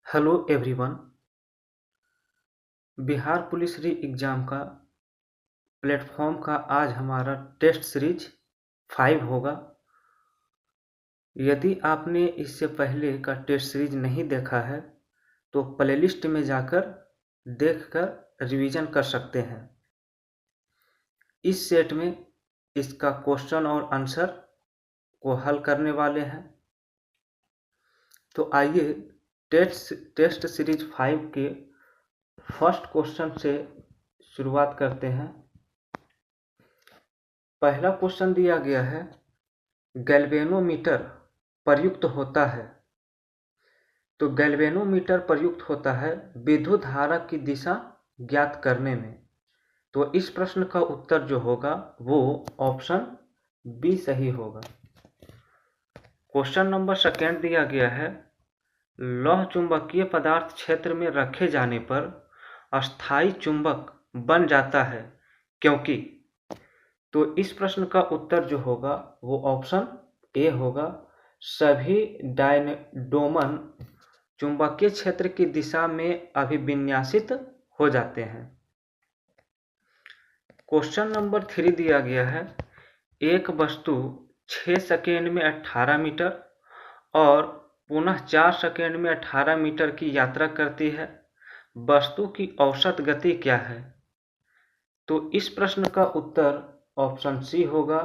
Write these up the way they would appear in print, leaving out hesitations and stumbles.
Hello everyone. Bihar police री exam का platform का आज हमारा टेस्ट सीरीज 5 होगा। यदि आपने इससे पहले का टेस्ट सीरीज नहीं देखा है तो प्लेलिस्ट में जाकर देखकर रिवीजन कर सकते हैं। इस सेट में इसका क्वेश्चन और आंसर को हल करने वाले हैं। तो आइए टेस्ट सीरीज 5 के फर्स्ट क्वेश्चन से शुरुआत करते हैं। पहला क्वेश्चन दिया गया है, गैल्वेनोमीटर प्रयुक्त होता है। तो गैल्वेनोमीटर प्रयुक्त होता है विद्युत धारा की दिशा ज्ञात करने में। तो इस प्रश्न का उत्तर जो होगा वो ऑप्शन बी सही होगा। क्वेश्चन नंबर सेकेंड दिया गया है, लौह चुंबकीय पदार्थ क्षेत्र में रखे जाने पर अस्थायी चुंबक बन जाता है क्योंकि। तो इस प्रश्न का उत्तर जो होगा वो ऑप्शन ए होगा। सभी डायनोमन चुंबकीय क्षेत्र की दिशा में अभिविन्यासित हो जाते हैं। क्वेश्चन नंबर 3 दिया गया है, एक वस्तु 6 सेकेंड में 18 मीटर और पुनः 4 सेकेंड में 18 मीटर की यात्रा करती है। वस्तु की औसत गति क्या है? तो इस प्रश्न का उत्तर ऑप्शन सी होगा,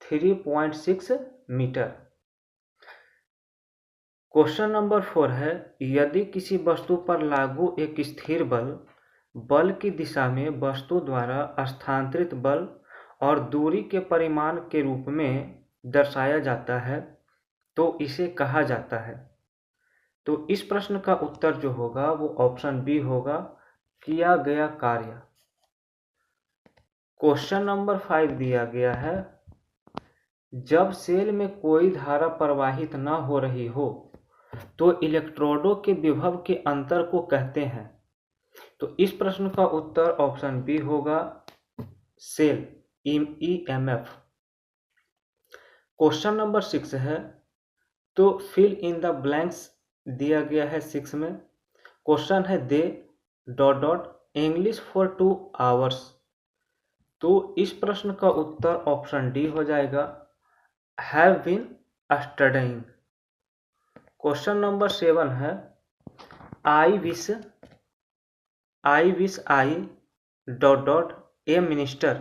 3.6 मीटर। क्वेश्चन नंबर 4 है, यदि किसी वस्तु पर लागू एक स्थिर बल की दिशा में वस्तु द्वारा स्थानांतरित बल और दूरी के परिमाण के रूप में दर्शाया जाता है तो इसे कहा जाता है। तो इस प्रश्न का उत्तर जो होगा वो ऑप्शन बी होगा, किया गया कार्य। क्वेश्चन नंबर 5 दिया गया है, जब सेल में कोई धारा प्रवाहित न हो रही हो तो इलेक्ट्रोडों के विभव के अंतर को कहते हैं। तो इस प्रश्न का उत्तर ऑप्शन बी होगा, सेल EMF। क्वेश्चन नंबर 6 है, तो फिल इन द ब्लैंक्स दिया गया है 6 में। क्वेश्चन है, दे ... इंग्लिश फॉर 2 आवर्स। तो इस प्रश्न का उत्तर ऑप्शन डी हो जाएगा, have been studying. Question number 7 है, I wish I ... A minister.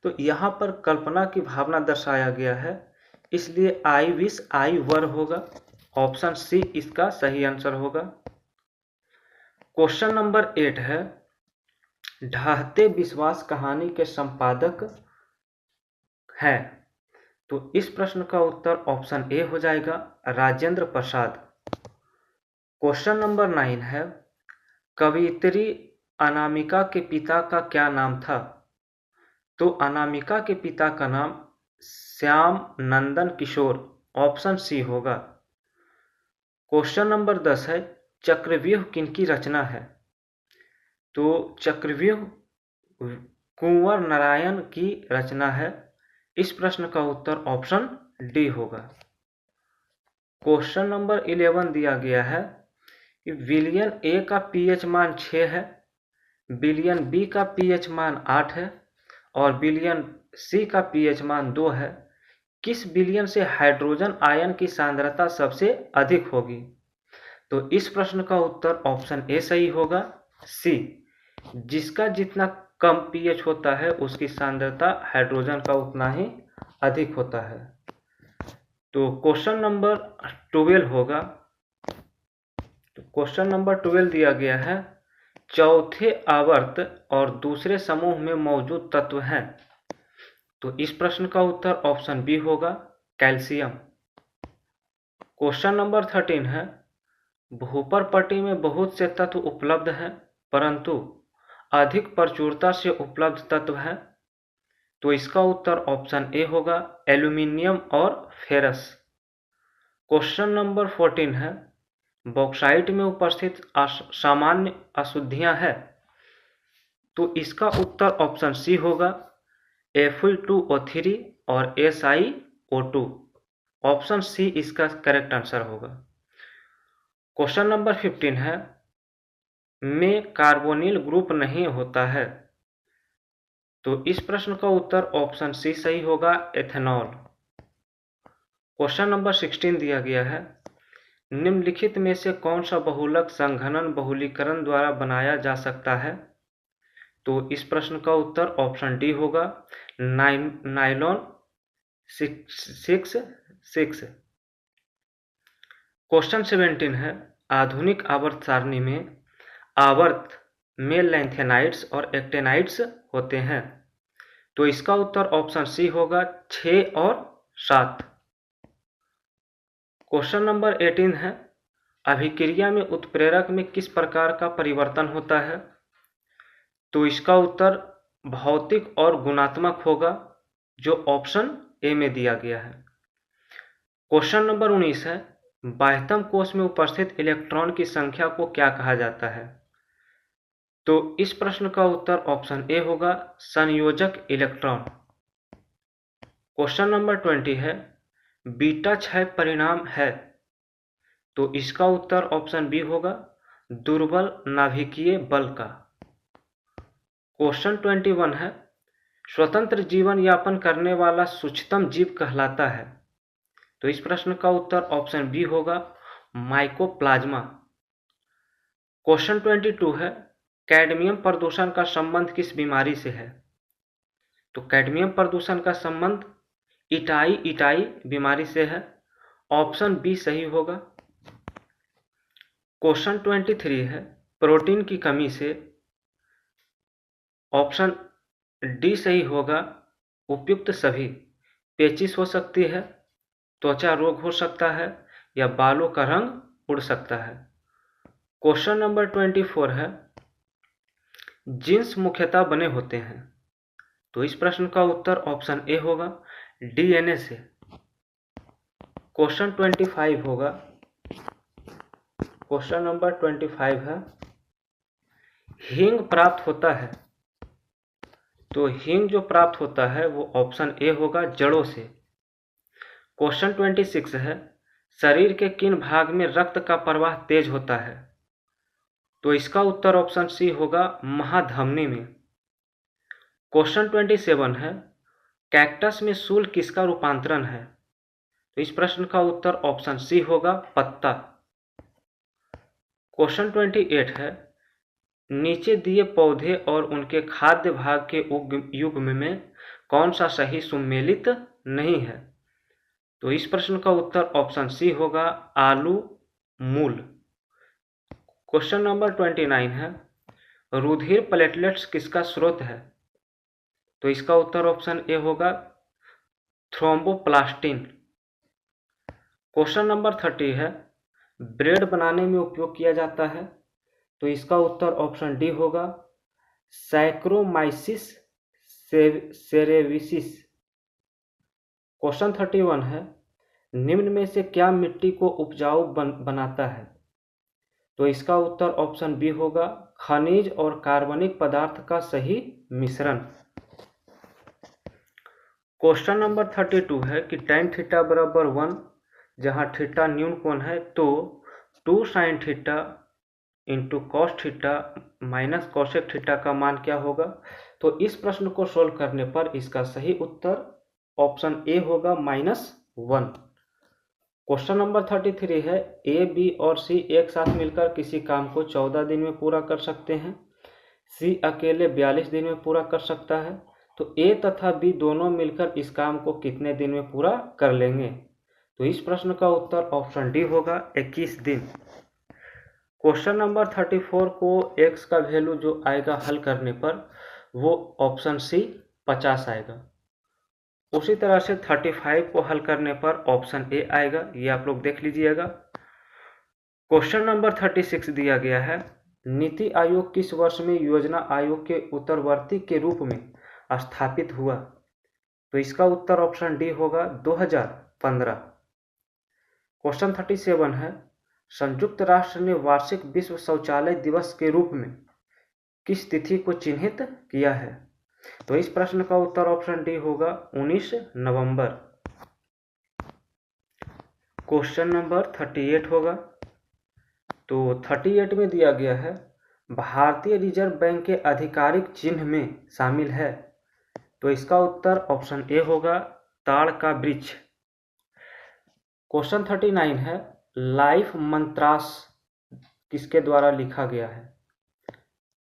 तो यहाँ पर कल्पना की भावना दर्शाया गया है, इसलिए आई विश आई वर होगा। ऑप्शन सी इसका सही आंसर होगा। क्वेश्चन नंबर 8 है, ढहते विश्वास कहानी के संपादक हैं। तो इस प्रश्न का उत्तर ऑप्शन ए हो जाएगा, राजेंद्र प्रसाद। क्वेश्चन नंबर 9 है, कवयित्री अनामिका के पिता का क्या नाम था? तो अनामिका के पिता का नाम श्याम नंदन किशोर। ऑप्शन सी होगा। क्वेश्चन नंबर 10 है, चक्रव्यूह किनकी रचना है? तो चक्रव्यूह कुंवर नारायण की रचना है। इस प्रश्न का उत्तर ऑप्शन डी होगा। क्वेश्चन नंबर 11 दिया गया है, विलियन ए का pH मान 6 है, विलियन बी का pH मान 8 है और विलियन सी का pH मान 2 है। किस विलियन से हाइड्रोजन आयन की सांद्रता सबसे अधिक होगी? तो इस प्रश्न का उत्तर ऑप्शन ए सही होगा, सी। जिसका जितना कम pH होता है उसकी सांद्रता हाइड्रोजन का उतना ही अधिक होता है। तो क्वेश्चन नंबर 12 होगा। तो क्वेश्चन नंबर 12 दिया गया है, चौथे आवर्त और दूसरे समूह में मौजूद तत्व हैं। तो इस प्रश्न का उत्तर ऑप्शन बी होगा, कैल्शियम। क्वेश्चन नंबर 13 है, भूपर पट्टी में बहुत से तत्व उपलब्ध हैं परंतु अधिक प्रचुरता से उपलब्ध तत्व हैं। तो इसका उत्तर ऑप्शन ए होगा, एल्यूमिनियम और फेरस। क्वेश्चन नंबर 14 है, बॉक्साइट में उपस्थित सामान्य अशुद्धियां हैं। तो इसका उत्तर ऑप्शन सी होगा, Fe2O3 और SiO2। ऑप्शन सी इसका करेक्ट आंसर होगा। क्वेश्चन नंबर 15 है, में कार्बोनिल ग्रुप नहीं होता है। तो इस प्रश्न का उत्तर ऑप्शन सी सही होगा, एथेनॉल। क्वेश्चन नंबर 16 दिया गया है, निम्नलिखित में से कौन सा बहुलक संघनन बहुलीकरण द्वारा बनाया जा सकता है। तो इस प्रश्न का उत्तर ऑप्शन डी होगा, नाइलॉन 6। क्वेश्चन 17 है, आधुनिक आवर्त सारणी में आवर्त में लैंथेनाइड्स और एक्टेनाइड्स होते हैं। तो इसका उत्तर ऑप्शन सी होगा, 6 और 7। क्वेश्चन नंबर 18 है, अभिक्रिया में उत्प्रेरक में किस प्रकार का परिवर्तन होता है। तो इसका उत्तर भौतिक और गुणात्मक होगा, जो ऑप्शन ए में दिया गया है। क्वेश्चन नंबर 19 है, बाह्यतम कोश में उपस्थित इलेक्ट्रॉन की संख्या को क्या कहा जाता है। तो इस प्रश्न का उत्तर ऑप्शन ए होगा, संयोजक इलेक्ट्रॉन। क्वेश्चन नंबर 20 है, बीटा क्षय परिणाम है। तो इसका उत्तर ऑप्शन बी होगा, दुर्बल नाभिकीय बल का। क्वेश्चन 21 है, स्वतंत्र जीवन यापन करने वाला सूक्ष्मतम जीव कहलाता है। तो इस प्रश्न का उत्तर ऑप्शन बी होगा, माइकोप्लाज्मा। क्वेश्चन 22 है, कैडमियम प्रदूषण का संबंध किस बीमारी से है। तो कैडमियम प्रदूषण का संबंध इटाई बीमारी से है, ऑप्शन बी सही होगा। क्वेश्चन 23 है, प्रोटीन की कमी से, ऑप्शन डी सही होगा, उपयुक्त सभी। पेचिश हो सकती है, त्वचा रोग हो सकता है, या बालों का रंग उड़ सकता है। क्वेश्चन नंबर 24 है, जीन्स मुख्यतः बने होते हैं। तो इस प्रश्न का उत्तर ऑप्शन ए होगा, डीएनए से। क्वेश्चन 25 होगा, क्वेश्चन नंबर 25 है, हींग प्राप्त होता है। तो हींग जो प्राप्त होता है वो ऑप्शन ए होगा, जड़ों से। क्वेश्चन 26 है, शरीर के किन भाग में रक्त का प्रवाह तेज होता है। तो इसका उत्तर ऑप्शन सी होगा, महाधमनी में। क्वेश्चन 27 है, कैक्टस में शूल किसका रूपांतरण है। तो इस प्रश्न का उत्तर ऑप्शन सी होगा, पत्ता। क्वेश्चन 28 है, नीचे दिए पौधे और उनके खाद्य भाग के युग्म में कौन सा सही सुमेलित नहीं है। तो इस प्रश्न का उत्तर ऑप्शन सी होगा, आलू मूल। क्वेश्चन नंबर 29 है, रुधिर प्लेटलेट्स किसका स्रोत है। तो इसका उत्तर ऑप्शन ए होगा, थ्रोम्बोप्लास्टिन। क्वेश्चन नंबर 30 है, ब्रेड बनाने में उपयोग किया जाता है। तो इसका उत्तर ऑप्शन डी होगा, सैक्रोमाइसिस सेरेविसिस। क्वेश्चन 31 है, निम्न में से क्या मिट्टी को उपजाऊ बनाता है। तो इसका उत्तर ऑप्शन बी होगा, खनिज और कार्बनिक पदार्थ का सही मिश्रण। क्वेश्चन नंबर 32 है कि tan थीटा बराबर 1, जहां थीटा न्यून कोण है, तो 2 sin theta into cos theta minus cosec theta का मान क्या होगा। तो इस प्रश्न को सोल्व करने पर इसका सही उत्तर ऑप्शन ए होगा, -1। क्वेश्चन नंबर 33 है, ए, बी और सी एक साथ मिलकर किसी काम को 14 दिन में पूरा कर सकते हैं। सी अकेले 42 दिन में पूरा कर सकता है। तो ए तथा बी दोनों मिलकर इस काम को कितने दिन में पूरा कर लेंगे। तो इस प्रश्न का उत्तर ऑप्शन डी होगा, 21 दिन। क्वेश्चन नंबर 34 को x का वैल्यू जो आएगा हल करने पर, वो ऑप्शन सी 50 आएगा। उसी तरह से 35 को हल करने पर ऑप्शन ए आएगा, ये आप लोग देख लीजिएगा। क्वेश्चन नंबर 36 दिया गया है, नीति आयोग किस वर्ष में योजना आयोग के उत्तरवर्ती के रूप में स्थापित हुआ। तो इसका उत्तर ऑप्शन डी होगा, 2015। क्वेश्चन 37 है, संयुक्त राष्ट्र ने वार्षिक विश्व शौचालय दिवस के रूप में किस तिथि को चिन्हित किया है। तो इस प्रश्न का उत्तर ऑप्शन डी होगा, 19 नवंबर। क्वेश्चन नंबर 38 होगा, तो 38 में दिया गया है भारतीय रिजर्व बैंक के आधिकारिक चिन्ह में शामिल है। तो इसका उत्तर ऑप्शन ए होगा ताड़ का वृक्ष। क्वेश्चन 39 है लाइफ मंत्रास किसके द्वारा लिखा गया है?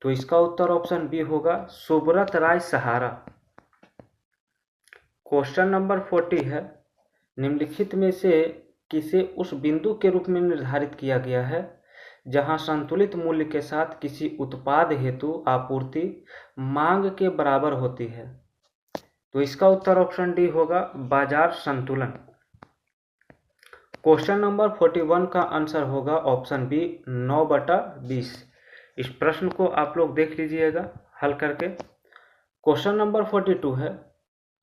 तो इसका उत्तर ऑप्शन बी होगा सुब्रत राय सहारा। क्वेश्चन नंबर 40 है निम्नलिखित में से किसे उस बिंदु के रूप में निर्धारित किया गया है जहां संतुलित मूल्य के साथ किसी उत्पाद हेतु आपूर्ति मांग के बराबर होती है? तो इसका उत्तर ऑप्शन डी होगा बाजार संतुलन। क्वेश्चन नंबर 41 का आंसर होगा ऑप्शन बी 9/20। इस प्रश्न को आप लोग देख लीजिएगा हल करके। क्वेश्चन नंबर 42 है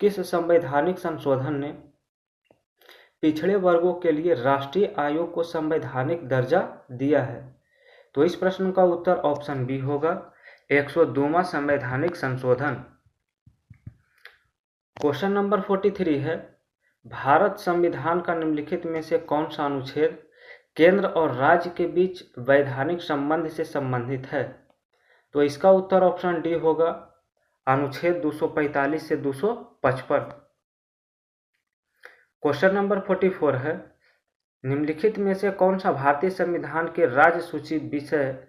किस संवैधानिक संशोधन ने पिछड़े वर्गों के लिए राष्ट्रीय आयोग को संवैधानिक दर्जा दिया है? तो इस प्रश्न का उत्तर ऑप्शन बी होगा 102वां संवैधानिक संशोधन। क्वेश्चन नंबर 43 है भारत संविधान का निम्नलिखित में से कौन सा अनुच्छेद केंद्र और राज्य के बीच वैधानिक संबंध से संबंधित है? तो इसका उत्तर ऑप्शन डी होगा अनुच्छेद 245 से 255। क्वेश्चन नंबर 44 है निम्नलिखित में से कौन सा भारतीय संविधान के राज्य सूची विषय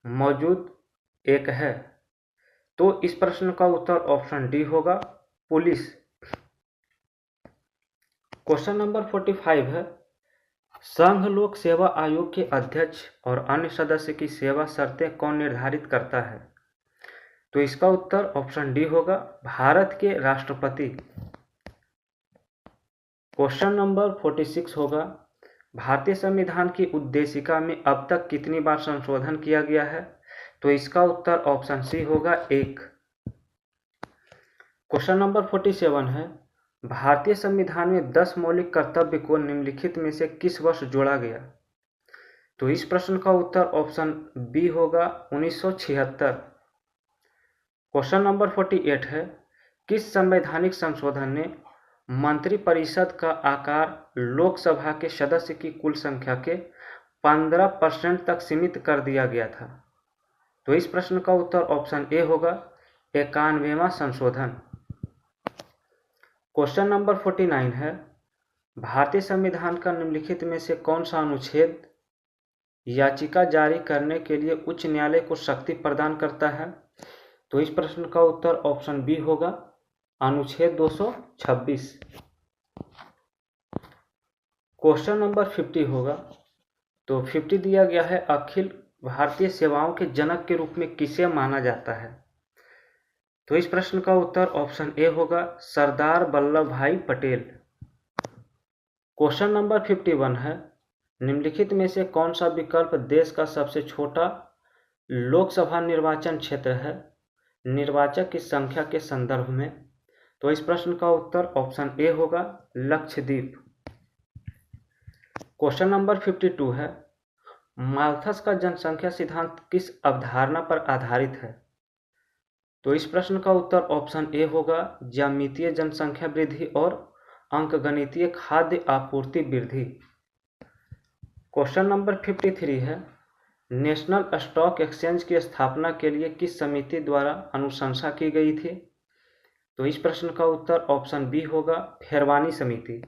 मौजूद एक है? तो इस प्रश्न का उत्तर ऑप्शन डी होगा पुलिस। क्वेश्चन नंबर 45 है संघ लोक सेवा आयोग के अध्यक्ष और अन्य सदस्य की सेवा शर्तें कौन निर्धारित करता है? तो इसका उत्तर ऑप्शन डी होगा भारत के राष्ट्रपति। क्वेश्चन नंबर 46 होगा भारतीय संविधान की उद्देशिका में अब तक कितनी बार संशोधन किया गया है? तो इसका उत्तर ऑप्शन सी होगा 1। क्वेश्चन नंबर 47 है भारतीय संविधान में 10 मौलिक कर्तव्य को निम्नलिखित में से किस वर्ष जोड़ा गया? तो इस प्रश्न का उत्तर ऑप्शन बी होगा 1976। क्वेश्चन नंबर 48 है किस संवैधानिक संशोधन ने मंत्रिपरिषद का आकार लोकसभा के सदस्य की कुल संख्या के 15% तक सीमित कर दिया गया था? तो इस प्रश्न का उत्तर ऑप्शन ए होगा 91वां संशोधन। क्वेश्चन नंबर 49 है भारतीय संविधान का निम्नलिखित में से कौन सा अनुच्छेद याचिका जारी करने के लिए उच्च न्यायालय को शक्ति प्रदान करता है? तो इस प्रश्न का उत्तर ऑप्शन बी होगा अनुच्छेद 226। क्वेश्चन नंबर 50 होगा तो 50 दिया गया है अखिल भारतीय सेवाओं के जनक के रूप में किसे माना जाता है? तो इस प्रश्न का उत्तर ऑप्शन ए होगा सरदार वल्लभ भाई पटेल। क्वेश्चन नंबर 51 है निम्नलिखित में से कौन सा विकल्प देश का सबसे छोटा लोकसभा निर्वाचन क्षेत्र है निर्वाचक की संख्या के संदर्भ में? तो इस प्रश्न का उत्तर ऑप्शन ए होगा लक्षद्वीप। क्वेश्चन नंबर 52 है माल्थस का जनसंख्या सिद्धांत किस अवधारणा पर आधारित है? तो इस प्रश्न का उत्तर ऑप्शन ए होगा ज्यामितीय जनसंख्या वृद्धि और अंकगणितीय खाद्य आपूर्ति वृद्धि। क्वेश्चन नंबर 53 है नेशनल स्टॉक एक्सचेंज की स्थापना के लिए किस समिति द्वारा अनुशंसा की गई थी? तो इस प्रश्न का उत्तर ऑप्शन बी होगा फेरवानी समिति।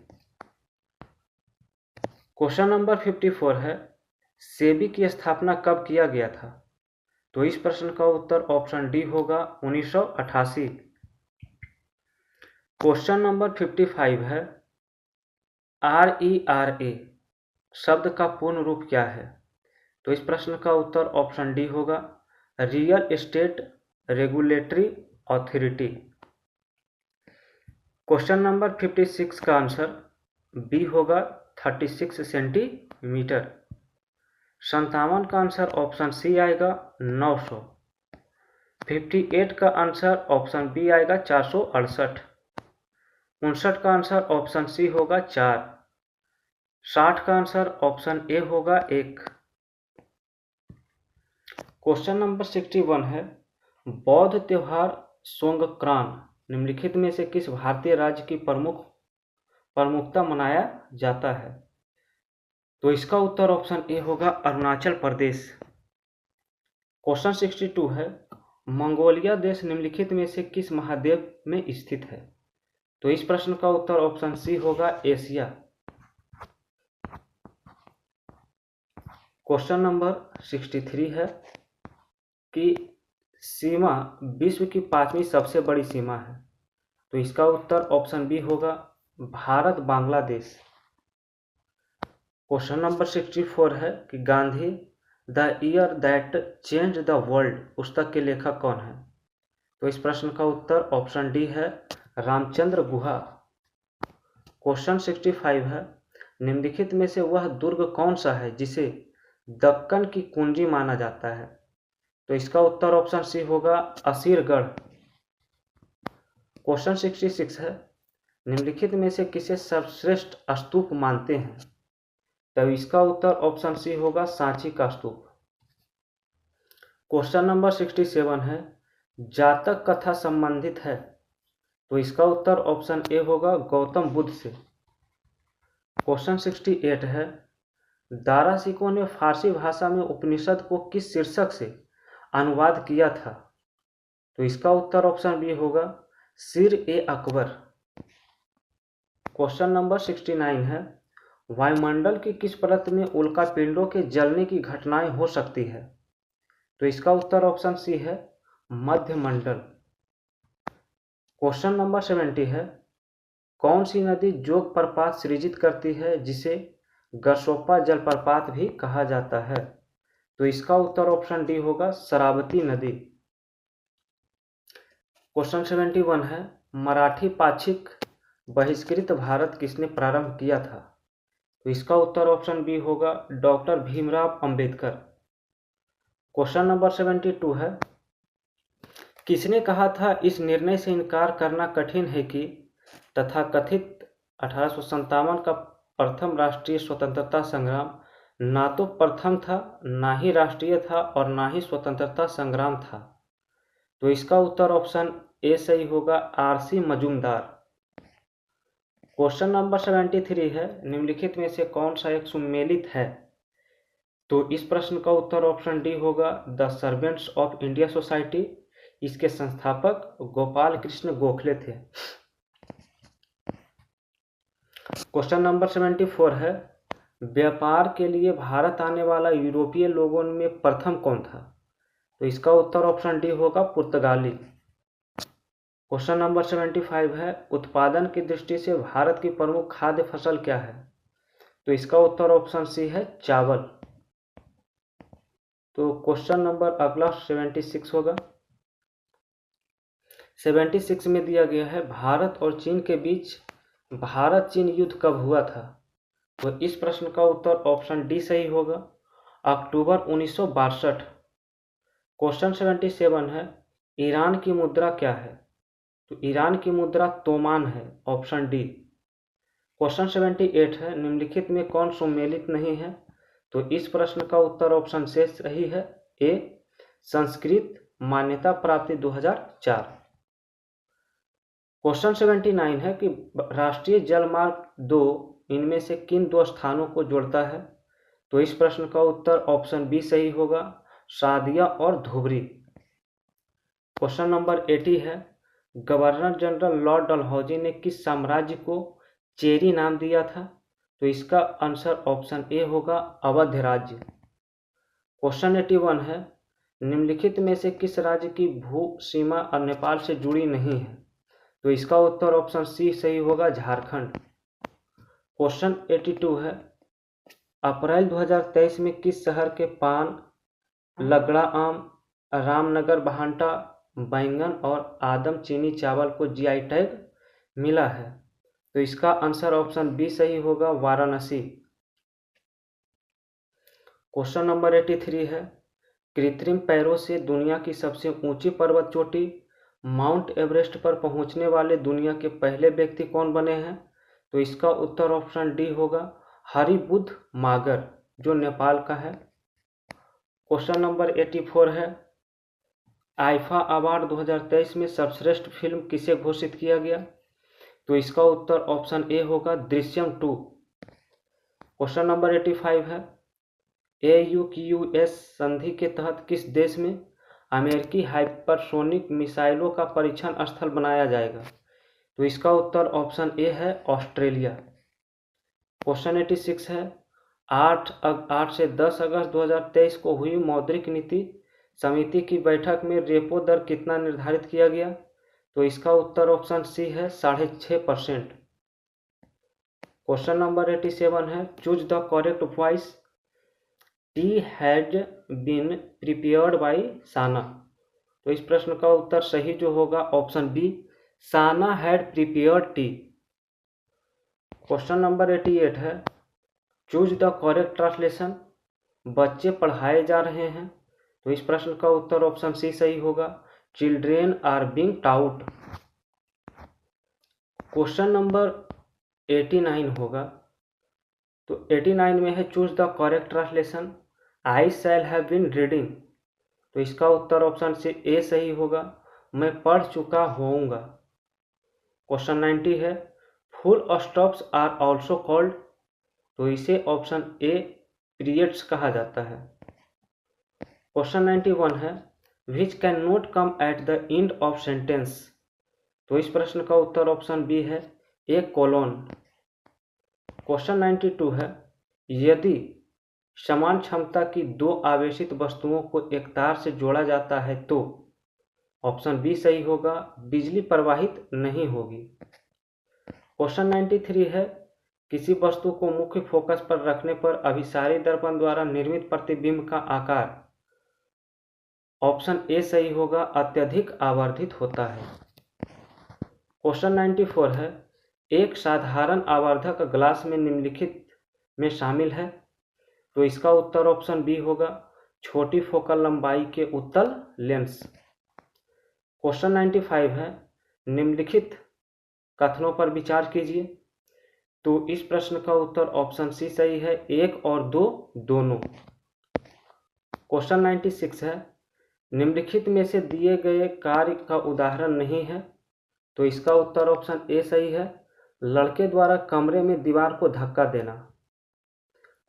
क्वेश्चन नंबर 54 है सेबी की स्थापना कब किया गया था? तो इस प्रश्न का उत्तर ऑप्शन डी होगा 1988। क्वेश्चन नंबर 55 है RERA शब्द का पूर्ण रूप क्या है? तो इस प्रश्न का उत्तर ऑप्शन डी होगा real estate regulatory authority. Question number 56 का आंसर बी होगा 36 सेंटीमीटर। 57 का आंसर ऑप्शन सी आएगा 900। 58 का आंसर ऑप्शन बी आएगा 468। 59 का आंसर ऑप्शन सी होगा 4। 60 का आंसर ऑप्शन ए होगा 1। क्वेश्चन नंबर 61 है बौद्ध त्योहार सोंगक्रान निम्नलिखित में से किस भारतीय राज्य की प्रमुखता मनाया जाता है? तो इसका उत्तर ऑप्शन ए होगा अरुणाचल प्रदेश। क्वेश्चन 62 है, मंगोलिया देश निम्नलिखित में से किस महाद्वीप में स्थित है? तो इस प्रश्न का उत्तर ऑप्शन सी होगा एशिया। क्वेश्चन नंबर 63 है कि सीमा विश्व की 5वीं सबसे बड़ी सीमा है। तो इसका उत्तर ऑप्शन बी होगा भारत बांग्लादेश। क्वेश्चन नंबर 64 है कि Gandhi the year that change the world पुस्तक के लेखक कौन है? तो इस प्रश्न का उत्तर ऑप्शन डी है रामचंद्र गुहा। क्वेश्चन 65 है, निम्नलिखित में से वह दुर्ग कौन सा है जिसे दक्कन की कुंजी माना जाता है? तो इसका उत्तर ऑप्शन सी होगा असीरगढ़। क्वेश्चन 66 है, निम्नलिखित में से किसे सर्वश्रेष्ठ स्तूप मानते हैं? तो इसका उत्तर ऑप्शन सी होगा सांची का स्तूप। क्वेश्चन नंबर 67 है, जातक कथा संबंधित है। तो इसका उत्तर ऑप्शन ए होगा गौतम बुद्ध से। क्वेश्चन 68 है, दारा सिकों ने फारसी भाषा में उपनिषद को किस शीर्षक से अनुवाद किया था? तो इसका उत्तर ऑप्शन बी होगा सिर ए अकबर। क्वेश्चन नंबर 69 है, वायुमंडल की किस परत में उल्कापिंडों के जलने की घटनाएं हो सकती है? तो इसका उत्तर ऑप्शन सी है मध्यमंडल। क्वेश्चन नंबर 70 है, कौन सी नदी जोग प्रपात सृजित करती है जिसे गरसोप्पा जलप्रपात भी कहा जाता है? तो इसका उत्तर ऑप्शन डी होगा शरावती नदी। क्वेश्चन 71 है, मराठी पाक्षिक बहिष्कृत भारत किसने प्रारंभ किया था? तो इसका उत्तर ऑप्शन बी होगा doctor Bhimrao Ambedkar. Question number 72 है, किसने कहा था इस निर्णय से इनकार करना कठिन है कि तथाकथित 1857 का प्रथम राष्ट्रीय स्वतंत्रता संग्राम ना तो प्रथम था, ना ही राष्ट्रीय था और ना ही स्वतंत्रता संग्राम था? तो इसका उत्तर ऑप्शन ए सही होगा आरसी मजूमदार। क्वेश्चन नंबर 73 है, निम्नलिखित में से कौन सा एक सुमेलित है? तो इस प्रश्न का उत्तर ऑप्शन डी होगा the servants of India society. इसके संस्थापक गोपाल कृष्ण गोखले थे। क्वेश्चन नंबर 74 है, व्यापार के लिए भारत आने वाला यूरोपीय लोगों में प्रथम कौन था? तो इसका उत्तर ऑप्शन डी होगा पुर्तगाली। क्वेश्चन नंबर 75 है, उत्पादन की दृष्टि से भारत की प्रमुख खाद्य फसल क्या है? तो इसका उत्तर ऑप्शन सी है चावल। तो क्वेश्चन नंबर अगला 76 होगा। 76 में दिया गया है, भारत और चीन के बीच भारत चीन युद्ध कब हुआ था? तो इस प्रश्न का उत्तर ऑप्शन डी सही होगा अक्टूबर 1962। क्वेश्चन 77 है, ईरान की मुद्रा क्या है? तो ईरान की मुद्रा तोमान है, ऑप्शन डी। क्वेश्चन 78 है, निम्नलिखित में कौन सुमेलित नहीं है? तो इस प्रश्न का उत्तर ऑप्शन से सही है ए संस्कृत मान्यता प्राप्ति 2004। क्वेश्चन 79 है कि राष्ट्रीय जलमार्ग 2 इनमें से किन दो स्थानों को जोड़ता है? तो इस प्रश्न का उत्तर ऑप्शन बी सही होगा सादिया और धुबरी। क्वेश्चन नंबर 80 है, गवर्नर जनरल लॉर्ड डलहौजी ने किस साम्राज्य को चेरी नाम दिया था? तो इसका आंसर ऑप्शन ए होगा अवध राज्य। क्वेश्चन 81 है, निम्नलिखित में से किस राज्य की भू सीमा नेपाल से जुड़ी नहीं है? तो इसका उत्तर ऑप्शन सी सही होगा झारखंड। क्वेश्चन 82 है, अप्रैल 2023 में किस शहर के पान, लगड़ा आम, रामनगर भांटा, बैंगन और आदम चीनी चावल को जीआई टैग मिला है? तो इसका आंसर ऑप्शन बी सही होगा वाराणसी। क्वेश्चन नंबर 83 है, कृत्रिम पैरों से दुनिया की सबसे ऊंची पर्वत चोटी माउंट एवरेस्ट पर पहुंचने वाले दुनिया के पहले व्यक्ति कौन बने हैं? तो इसका उत्तर ऑप्शन डी होगा हरिबुद्ध मागर, जो नेपाल का है। क्वेश्चन नंबर 84 है, आईफा अवार्ड 2023 में सर्वश्रेष्ठ फिल्म किसे घोषित किया गया? तो इसका उत्तर ऑप्शन ए होगा दृश्यम 2। क्वेश्चन नंबर 85 है, AUKUS संधि के तहत किस देश में अमेरिकी हाइपरसोनिक मिसाइलों का परीक्षण स्थल बनाया जाएगा? तो इसका उत्तर ऑप्शन ए है, ऑस्ट्रेलिया। क्वेश्चन 86 है, 8 से 10 अगस्त 2023 को हुई मौद्रिक नीति समिति की बैठक में रेपो दर कितना निर्धारित किया गया? तो इसका उत्तर ऑप्शन सी है, 6.5%। क्वेश्चन नंबर 87 है, choose the correct voice, tea had been prepared by Sana. तो इस प्रश्न का उत्तर सही जो होगा option B, Sana had prepared tea. Question number 88 है, चूज द करेक्ट ट्रांसलेशन, बच्चे पढ़ाए जा रहे हैं। तो इस प्रश्न का उत्तर ऑप्शन सी सही होगा, children are being taught. Question number 89 होगा, तो 89 में है, choose the correct translation, I shall have been reading. तो इसका उत्तर ऑप्शन से ए सही होगा, मैं पढ़ चुका होऊंगा। क्वेश्चन 90 है, full stops are also called. तो इसे ऑप्शन ए पीरियड्स कहा जाता है। क्वेश्चन 91 है, which can not come at the end of sentence. तो इस प्रश्न का उत्तर ऑप्शन बी है, ए कोलोन। क्वेश्चन 92 है, यदि समान क्षमता की दो आवेशित वस्तुओं को एक तार से जोड़ा जाता है तो ऑप्शन बी सही होगा, बिजली प्रवाहित नहीं होगी। क्वेश्चन 93 है, किसी वस्तु को मुख्य फोकस पर रखने पर अभिसारी दर्पण द्वारा निर्मित प्रतिबिंब का आकार ऑप्शन ए सही होगा, अत्यधिक आवर्धित होता है। क्वेश्चन 94 है, एक साधारण आवर्धक ग्लास में निम्नलिखित में शामिल है। तो इसका उत्तर ऑप्शन बी होगा, छोटी फोकल लंबाई के उत्तल लेंस। क्वेश्चन 95 है, निम्नलिखित कथनों पर विचार कीजिए। तो इस प्रश्न का उत्तर ऑप्शन सी सही है, 1 और 2 दोनों। क्वेश्चन 96 है, निम्नलिखित में से दिए गए कार्य का उदाहरण नहीं है। तो इसका उत्तर ऑप्शन ए सही है, लड़के द्वारा कमरे में दीवार को धक्का देना।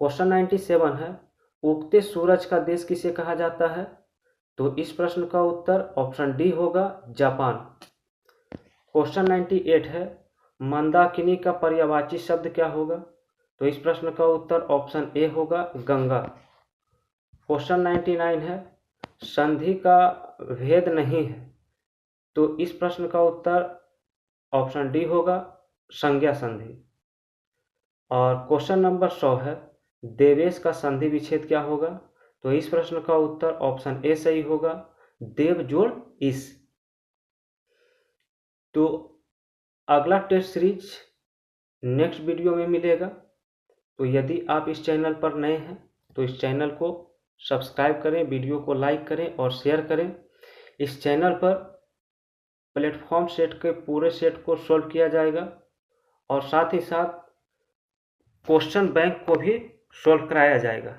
क्वेश्चन 97 है, उगते सूरज का देश किसे कहा जाता है? तो इस प्रश्न का उत्तर ऑप्शन डी होगा, जापान। क्वेश्चन 98 है, मंदाकिनी का पर्यायवाची शब्द क्या होगा? तो इस प्रश्न का उत्तर ऑप्शन ए होगा, गंगा। क्वेश्चन 99 है, संधि का भेद नहीं है। तो इस प्रश्न का उत्तर ऑप्शन डी होगा, संज्ञा संधि। और क्वेश्चन नंबर 100 है, देवेश का संधि विच्छेद क्या होगा? तो इस प्रश्न का उत्तर ऑप्शन ए सही होगा, देव जोड़ इस। तो अगला टेस्ट सीरीज नेक्स्ट वीडियो में मिलेगा। तो यदि आप इस चैनल पर नए हैं तो इस चैनल को सब्सक्राइब करें, वीडियो को लाइक करें और शेयर करें। इस चैनल पर प्लेटफॉर्म सेट के पूरे सेट को सॉल्व किया जाएगा और साथ ही साथ क्वेश्चन बैंक को भी सॉल्व कराया जाएगा।